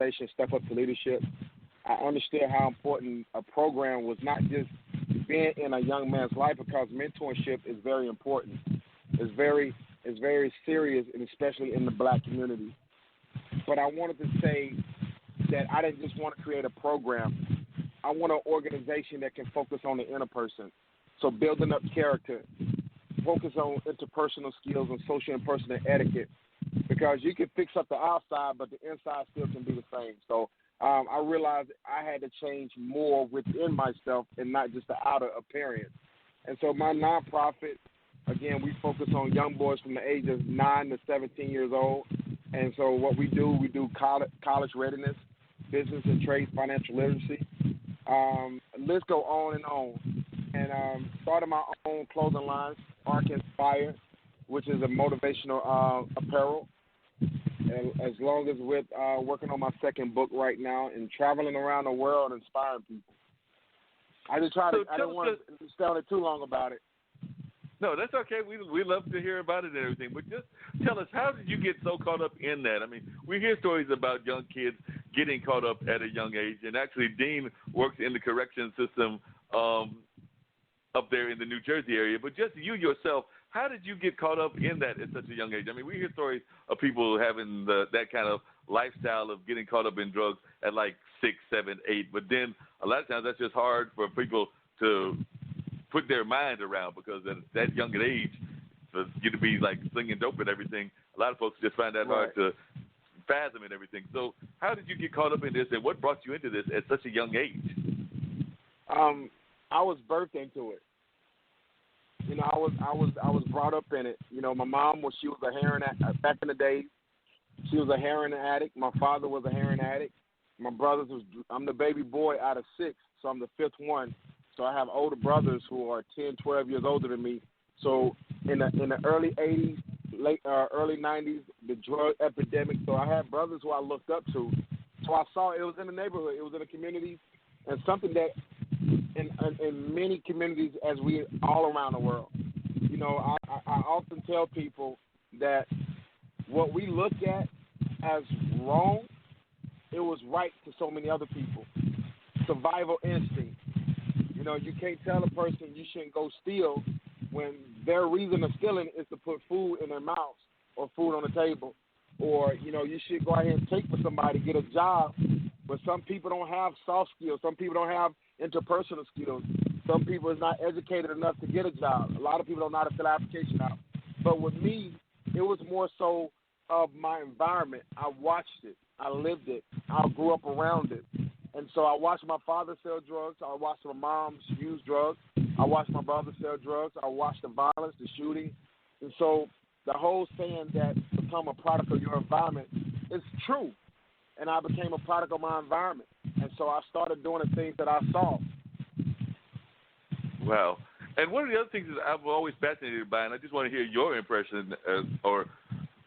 organization, step up to leadership. I understood how important a program was, not just being in a young man's life, because mentorship is very important. It's very serious, and especially in the black community. But I wanted to say that I didn't just want to create a program. I want an organization that can focus on the inner person. So building up character, focus on interpersonal skills and social and personal etiquette, because you can fix up the outside, but the inside still can be the same. So I realized I had to change more within myself and not just the outer appearance. And so my nonprofit, again, we focus on young boys from the age of 9 to 17 years old. And so what we do college readiness, business and trade, financial literacy. Let's go on and on. And started my own clothing line, Ark Inspire, which is a motivational apparel. And as long as with working on my second book right now and traveling around the world inspiring people. I didn't want to stay on it too long about it. No, that's okay. We love to hear about it and everything. But just tell us, how did you get so caught up in that? I mean, we hear stories about young kids getting caught up at a young age. And actually, Dean works in the correction system up there in the New Jersey area. But just you yourself, how did you get caught up in that at such a young age? I mean, we hear stories of people having that kind of lifestyle of getting caught up in drugs at like 6, 7, 8. But then a lot of times that's just hard for people to put their mind around, because at that young age, for you to be like slinging dope and everything, a lot of folks just find that hard to fathom and everything. So how did you get caught up in this, and what brought you into this at such a young age? I was birthed into it. You know, I was brought up in it. You know, my mom she was a heroin addict back in the day. She was a heroin addict. My father was a heroin addict. My brothers I'm the baby boy out of 6, so I'm the 5th one. So I have older brothers who are 10, 12 years older than me. So in the early 80s, early 90s, the drug epidemic. So I had brothers who I looked up to. So I saw it was in the neighborhood, it was in the communities, and something that in many communities as we all around the world. You know, I often tell people that what we look at as wrong, it was right to so many other people. Survival instinct. You know, you can't tell a person you shouldn't go steal when their reason of stealing is to put food in their mouths or food on the table. Or, you know, you should go ahead and take for somebody, get a job. But some people don't have soft skills. Some people don't have interpersonal skills. Some people is not educated enough to get a job. A lot of people don't know how to fill an application out. But with me, it was more so of my environment. I watched it. I lived it. I grew up around it. And so I watched my father sell drugs. I watched my mom use drugs. I watched my brother sell drugs. I watched the violence, the shooting. And so the whole saying that become a product of your environment is true. And I became a product of my environment. And so I started doing the things that I saw. Wow. And one of the other things that I'm always fascinated by, and I just want to hear your impression or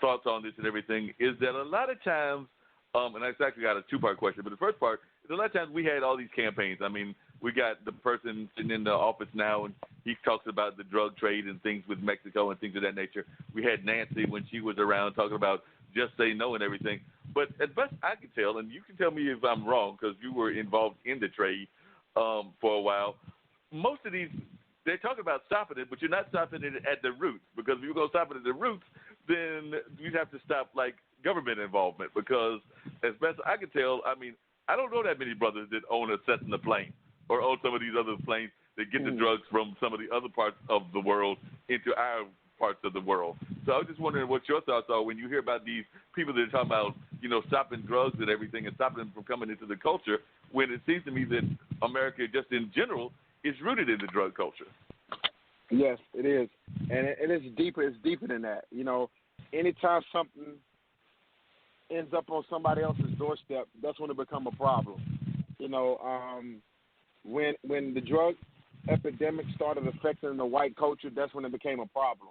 thoughts on this and everything, is that a lot of times, and I've actually got a two-part question, but the first part is a lot of times we had all these campaigns. I mean, we got the person sitting in the office now, and he talks about the drug trade and things with Mexico and things of that nature. We had Nancy when she was around talking about just say no and everything. But as best I can tell, and you can tell me if I'm wrong because you were involved in the trade for a while, most of these, they're talking about stopping it, but you're not stopping it at the roots, because if you're going to stop it at the roots, then you'd have to stop, like, government involvement, because as best I can tell, I mean, I don't know that many brothers that own a Cessna plane or own some of these other planes that get the drugs from some of the other parts of the world into our parts of the world. So I was just wondering what your thoughts are when you hear about these people that are talking about, you know, stopping drugs and everything and stopping them from coming into the culture, when it seems to me that America just in general is rooted in the drug culture. Yes, it is. And it is deeper. It's deeper than that. You know, anytime something ends up on somebody else's doorstep, that's when it becomes a problem. You know, when the drug epidemic started affecting the white culture, that's when it became a problem.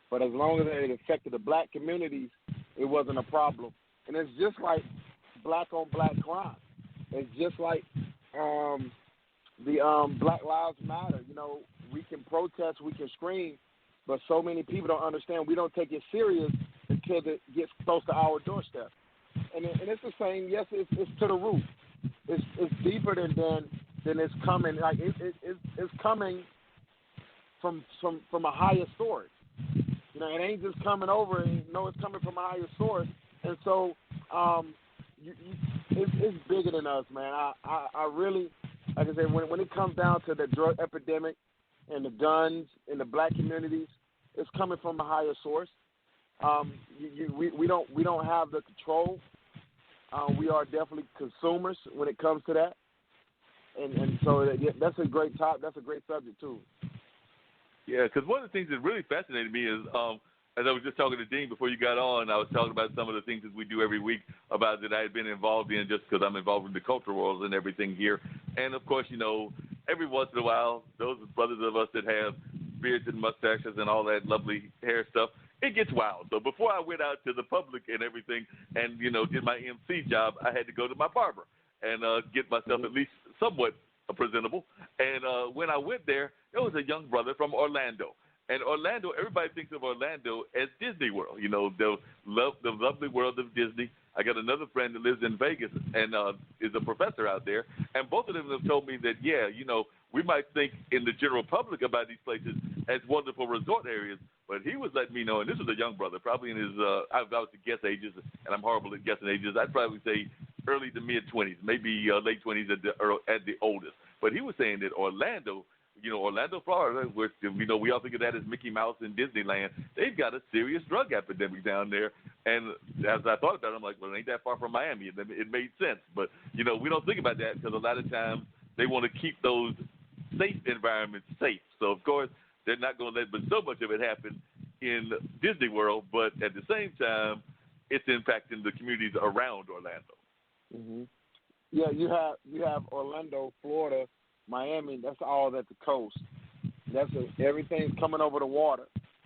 But as long as it affected the black communities, it wasn't a problem. And it's just like black-on-black crime. It's just like the Black Lives Matter. You know, we can protest, we can scream, but so many people don't understand. We don't take it serious until it gets close to our doorstep. and it's the same. Yes, it's to the root. It's deeper than it's coming. Like it's coming from a higher source. You know, it ain't just coming over. It's coming from a higher source. And so, it's bigger than us, man. I really, like I said, when it comes down to the drug epidemic and the guns in the black communities, it's coming from a higher source. We don't have the control. We are definitely consumers when it comes to that, and so that's a great That's a great subject too. Yeah, because one of the things that really fascinated me is, as I was just talking to Dean before you got on, I was talking about some of the things that we do every week about that I had been involved in just because I'm involved in the cultural world and everything here. And, of course, every once in a while, those brothers of us that have beards and mustaches and all that lovely hair stuff, it gets wild. So before I went out to the public and everything and, did my MC job, I had to go to my barber and get myself at least somewhat presentable. And when I went there was a young brother from Orlando. And Orlando, everybody thinks of Orlando as Disney World, the lovely world of Disney. I got another friend that lives in Vegas and is a professor out there. And both of them have told me that, we might think in the general public about these places as wonderful resort areas. But he was letting me know, and this was a young brother, probably in his, I was to guess ages, and I'm horrible at guessing ages. I'd probably say early to mid-20s, maybe late 20s at the oldest. But he was saying that Orlando, Orlando, Florida, which we all think of that as Mickey Mouse and Disneyland, they've got a serious drug epidemic down there. And as I thought about it, I'm like, well, it ain't that far from Miami. It made sense. But, we don't think about that because a lot of times they want to keep those safe environments safe. So, of course, they're not going to let but so much of it happen in Disney World. But at the same time, it's impacting the communities around Orlando. Mm-hmm. Yeah, you have Orlando, Florida, Miami. That's all at the coast. Everything's coming over the water.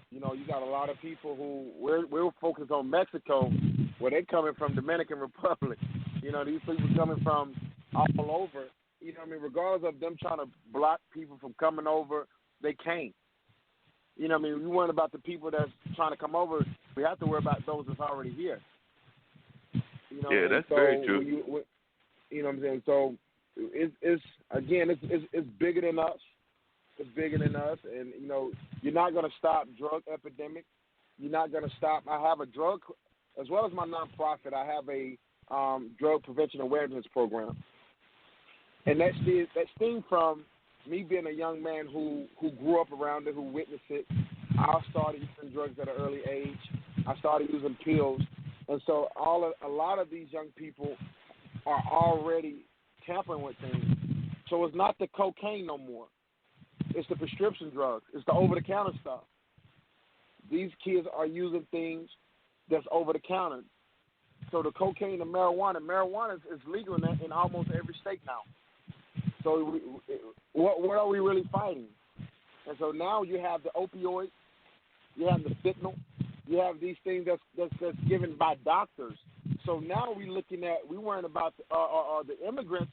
You got a lot of people who we're focused on Mexico, where they're coming from Dominican Republic. These people coming from all over. Regardless of them trying to block people from coming over, they can't. We worry about the people that's trying to come over. We have to worry about those that's already here. Yeah, that's very true. You know what I'm saying? So it's bigger than us. It's bigger than us, and you're not going to stop drug epidemic. You're not going to stop. I have a drug, as well as my nonprofit. I have a drug prevention awareness program, and that stemmed from me being a young man who grew up around it, who witnessed it. I started using drugs at an early age. I started using pills, and so a lot of these young people are already tampering with things. So it's not the cocaine no more. It's the prescription drugs. It's the over-the-counter stuff. These kids are using things that's over-the-counter. So the cocaine and marijuana is legal in almost every state now. So what are we really fighting? And so now you have the opioids, you have the fentanyl, you have these things that's given by doctors. So now we're worrying about the immigrants,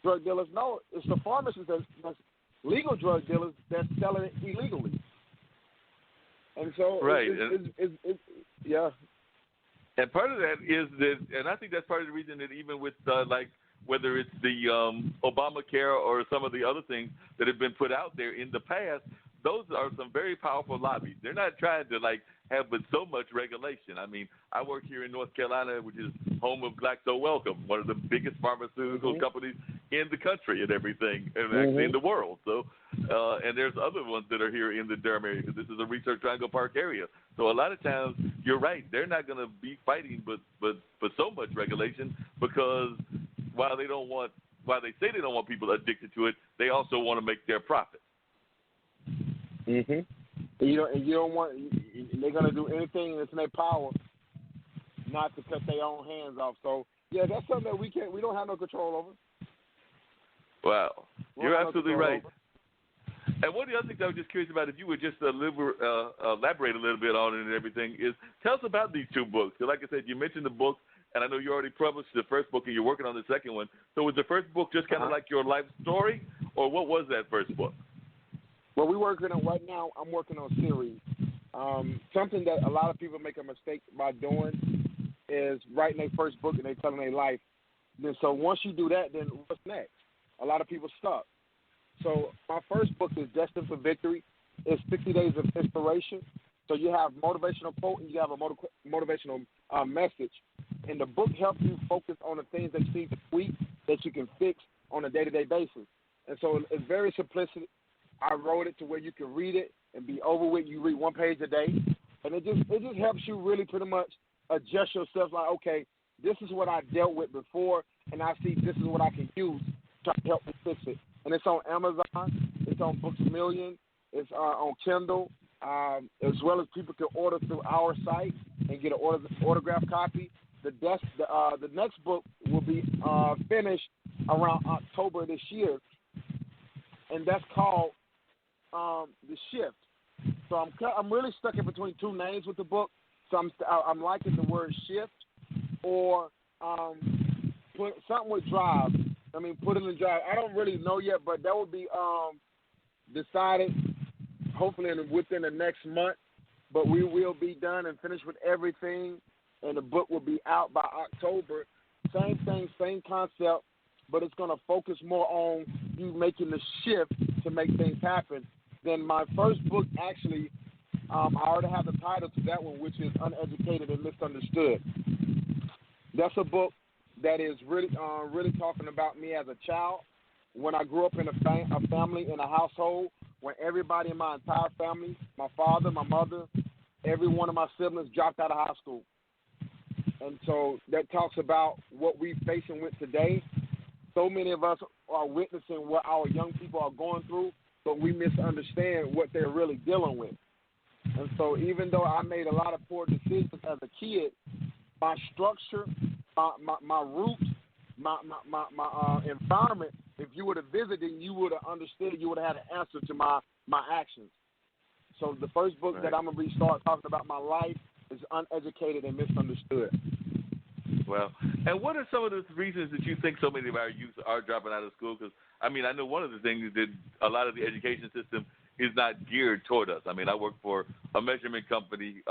drug dealers. No, it's the pharmacists that's legal drug dealers that's selling it illegally. And so, right. It's yeah. And part of that is that, and I think that's part of the reason that even with whether it's the Obamacare or some of the other things that have been put out there in the past, those are some very powerful lobbies. They're not trying to have but so much regulation. I mean, I work here in North Carolina, which is home of Glaxo Wellcome, one of the biggest pharmaceutical companies in the country and everything, and actually in the world. So, and there's other ones that are here in the Durham area because this is a Research Triangle Park area. So a lot of times, you're right, they're not going to be fighting but so much regulation because while they say they don't want people addicted to it, they also want to make their profit. Mhm. You don't want. They're gonna do anything that's in their power not to cut their own hands off. So yeah, that's something that we don't have no control over. Wow, you're absolutely right. And one of the other things I was just curious about, if you would just elaborate a little bit on it and everything, is tell us about these two books. So like I said, you mentioned the book, and I know you already published the first book and you're working on the second one. So was the first book just kind of like your life story, or what was that first book? Well, we're working on right now. I'm working on a series. Something that a lot of people make a mistake by doing is writing their first book and they telling their life. Then so once you do that, then what's next? A lot of people stuck. So my first book is Destined for Victory. It's 60 Days of Inspiration. So you have motivational quote and you have a motivational message. And the book helps you focus on the things that you need to tweak that you can fix on a day-to-day basis. And so it's very simplistic. I wrote it to where you can read it and be over with. You read one page a day. And it just helps you really pretty much adjust yourself like, okay, this is what I dealt with before, and I see this is what I can use to help me fix it. And it's on Amazon. It's on Books A Million. It's on Kindle, as well as people can order through our site and get an autographed copy. The next book will be finished around October this year, and that's called The Shift. So I'm really stuck in between two names with the book. So I'm liking the word shift or put something with drive. I mean, put it in drive. I don't really know yet, but that will be decided hopefully within the next month. But we will be done and finished with everything, and the book will be out by October. Same thing, same concept, but it's going to focus more on you making the shift to make things happen. Then my first book, actually, I already have the title to that one, which is Uneducated and Misunderstood. That's a book that is really talking about me as a child. When I grew up in a family, in a household, where everybody in my entire family, my father, my mother, every one of my siblings dropped out of high school. And so that talks about what we're facing with today. So many of us are witnessing what our young people are going through, but we misunderstand what they're really dealing with. And so even though I made a lot of poor decisions as a kid, my structure, my roots, my environment, if you would have visited, you would have understood, you would have had an answer to my actions. So the first book that I'm going to start talking about my life is Uneducated and Misunderstood. Well, and what are some of the reasons that you think so many of our youth are dropping out of school? Because, I mean, I know one of the things that a lot of the education system is not geared toward us. I mean, I work for a measurement company,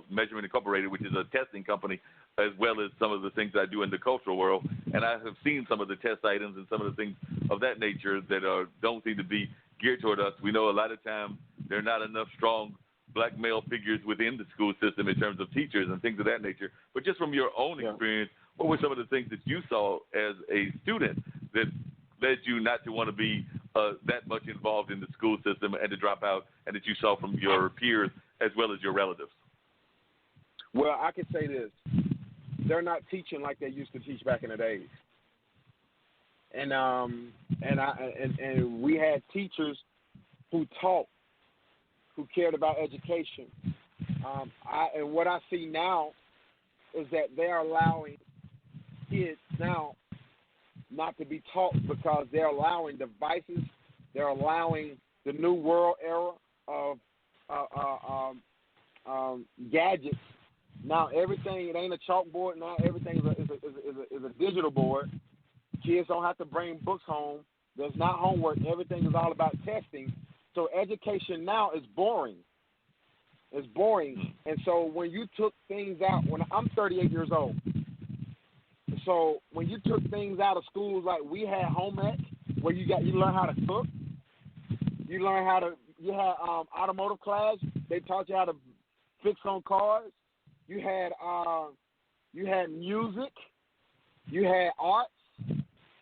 Measurement Incorporated, which is a testing company, as well as some of the things I do in the cultural world. And I have seen some of the test items and some of the things of that nature that don't seem to be geared toward us. We know a lot of times there are not enough strong black male figures within the school system in terms of teachers and things of that nature. But just from your own experience, what were some of the things that you saw as a student that led you not to want to be that much involved in the school system and to drop out, and that you saw from your peers as well as your relatives? Well, I can say this. They're not teaching like they used to teach back in the days. And we had teachers who taught, who cared about education. And what I see now is that they're allowing kids now not to be taught because they're allowing devices, they're allowing the new world era of gadgets. Now everything, it ain't a chalkboard. Now everything is a digital board. Kids don't have to bring books home. There's not homework. Everything is all about testing. So education now is boring. It's boring. And so when you took things out, when I'm 38 years old, so when you took things out of schools, like we had home ec, where you learn how to cook, you had automotive class. They taught you how to fix on cars. You had music, you had arts,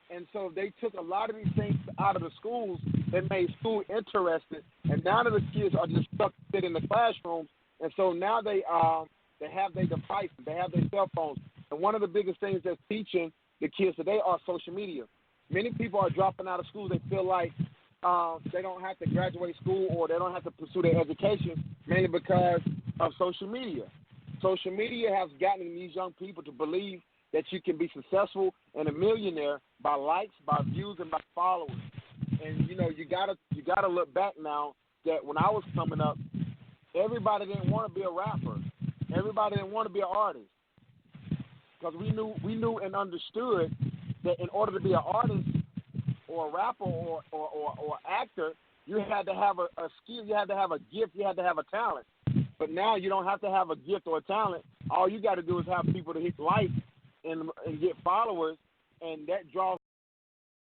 and so they took a lot of these things out of the schools that made school interesting. And now that the kids are just stuck to sit in the classroom, and so now they have their devices, they have their cell phones. And one of the biggest things that's teaching the kids today are social media. Many people are dropping out of school. They feel like they don't have to graduate school or they don't have to pursue their education, mainly because of social media. Social media has gotten these young people to believe that you can be successful and a millionaire by likes, by views, and by followers. And you gotta look back now that when I was coming up, everybody didn't want to be a rapper. Everybody didn't want to be an artist. Because we knew and understood that in order to be an artist or a rapper or actor, you had to have a skill, you had to have a gift, you had to have a talent. But now you don't have to have a gift or a talent. All you got to do is have people to hit like and get followers, and that draws